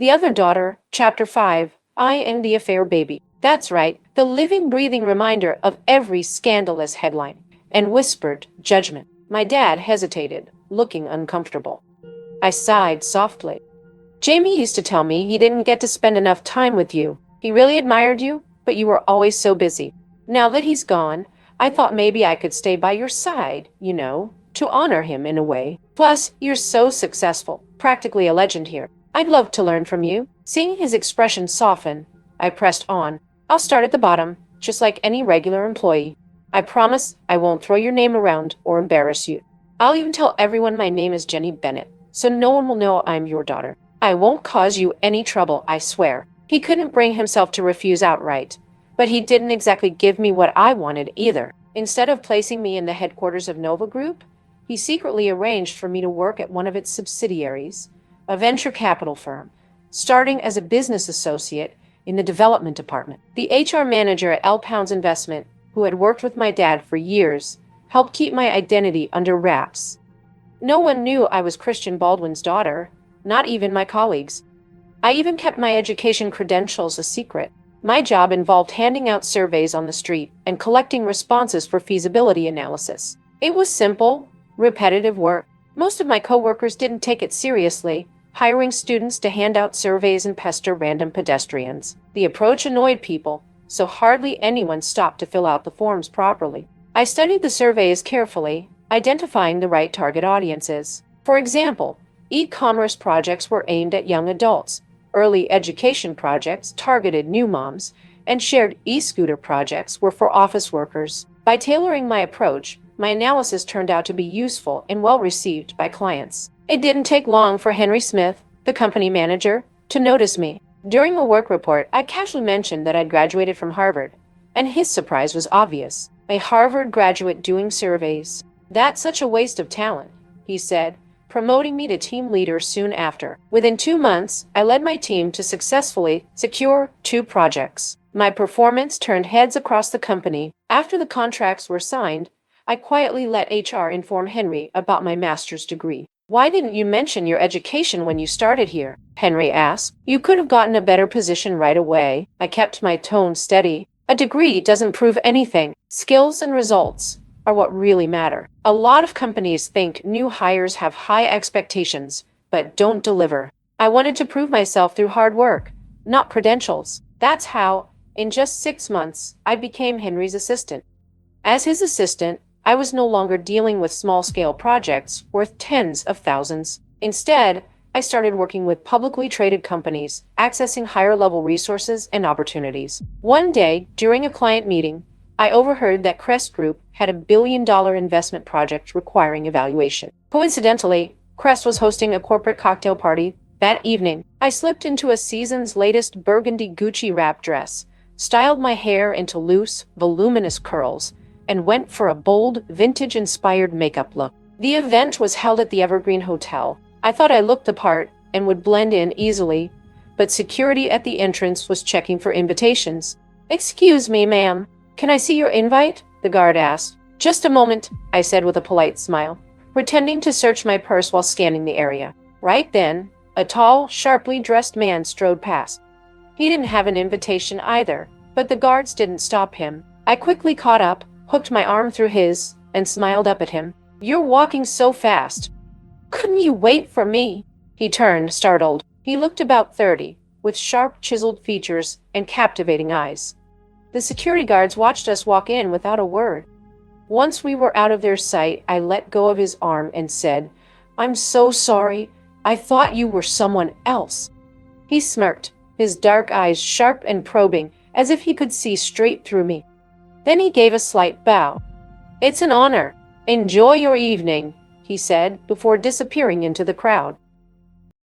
The Other Daughter, Chapter 5, I Am the Affair Baby. That's right, the living, breathing reminder of every scandalous headline. And whispered judgment. My dad hesitated, looking uncomfortable. I sighed softly. Jamie used to tell me he didn't get to spend enough time with you. He really admired you, but you were always so busy. Now that he's gone, I thought maybe I could stay by your side, to honor him in a way. Plus, you're so successful, practically a legend here. I'd love to learn from you. Seeing his expression soften, I pressed on. I'll start at the bottom, just like any regular employee. I promise I won't throw your name around or embarrass you. I'll even tell everyone my name is Jenny Bennett, so no one will know I'm your daughter. I won't cause you any trouble, I swear. He couldn't bring himself to refuse outright, but he didn't exactly give me what I wanted either. Instead of placing me in the headquarters of Nova Group, he secretly arranged for me to work at one of its subsidiaries, a venture capital firm, starting as a business associate in the development department. The HR manager at L. Pounds Investment, who had worked with my dad for years, helped keep my identity under wraps. No one knew I was Christian Baldwin's daughter, not even my colleagues. I even kept my education credentials a secret. My job involved handing out surveys on the street and collecting responses for feasibility analysis. It was simple, repetitive work. Most of my coworkers didn't take it seriously, hiring students to hand out surveys and pester random pedestrians. The approach annoyed people, so hardly anyone stopped to fill out the forms properly. I studied the surveys carefully, identifying the right target audiences. For example, e-commerce projects were aimed at young adults, early education projects targeted new moms, and shared e-scooter projects were for office workers. By tailoring my approach, my analysis turned out to be useful and well received by clients. It didn't take long for Henry Smith, the company manager, to notice me. During a work report, I casually mentioned that I'd graduated from Harvard, and his surprise was obvious. A Harvard graduate doing surveys. That's such a waste of talent, he said, promoting me to team leader soon after. Within 2 months, I led my team to successfully secure 2 projects. My performance turned heads across the company. After the contracts were signed, I quietly let HR inform Henry about my master's degree. Why didn't you mention your education when you started here? Henry asked. You could have gotten a better position right away. I kept my tone steady. A degree doesn't prove anything. Skills and results are what really matter. A lot of companies think new hires have high expectations, but don't deliver. I wanted to prove myself through hard work, not credentials. That's how, in just 6 months, I became Henry's assistant. As his assistant, I was no longer dealing with small-scale projects worth tens of thousands. Instead, I started working with publicly traded companies, accessing higher-level resources and opportunities. One day, during a client meeting, I overheard that Crest Group had a billion-dollar investment project requiring evaluation. Coincidentally, Crest was hosting a corporate cocktail party that evening. I slipped into a season's latest burgundy Gucci wrap dress, styled my hair into loose, voluminous curls, and went for a bold, vintage-inspired makeup look. The event was held at the Evergreen Hotel. I thought I looked the part and would blend in easily, but security at the entrance was checking for invitations. "Excuse me, ma'am. Can I see your invite?" the guard asked. "Just a moment," I said with a polite smile, pretending to search my purse while scanning the area. Right then, a tall, sharply dressed man strode past. He didn't have an invitation either, but the guards didn't stop him. I quickly caught up, hooked my arm through his, and smiled up at him. "You're walking so fast. Couldn't you wait for me?" He turned, startled. He looked about 30, with sharp, chiseled features and captivating eyes. The security guards watched us walk in without a word. Once we were out of their sight, I let go of his arm and said, "I'm so sorry. I thought you were someone else." He smirked, his dark eyes sharp and probing, as if he could see straight through me. Then he gave a slight bow. "It's an honor. Enjoy your evening," he said, before disappearing into the crowd.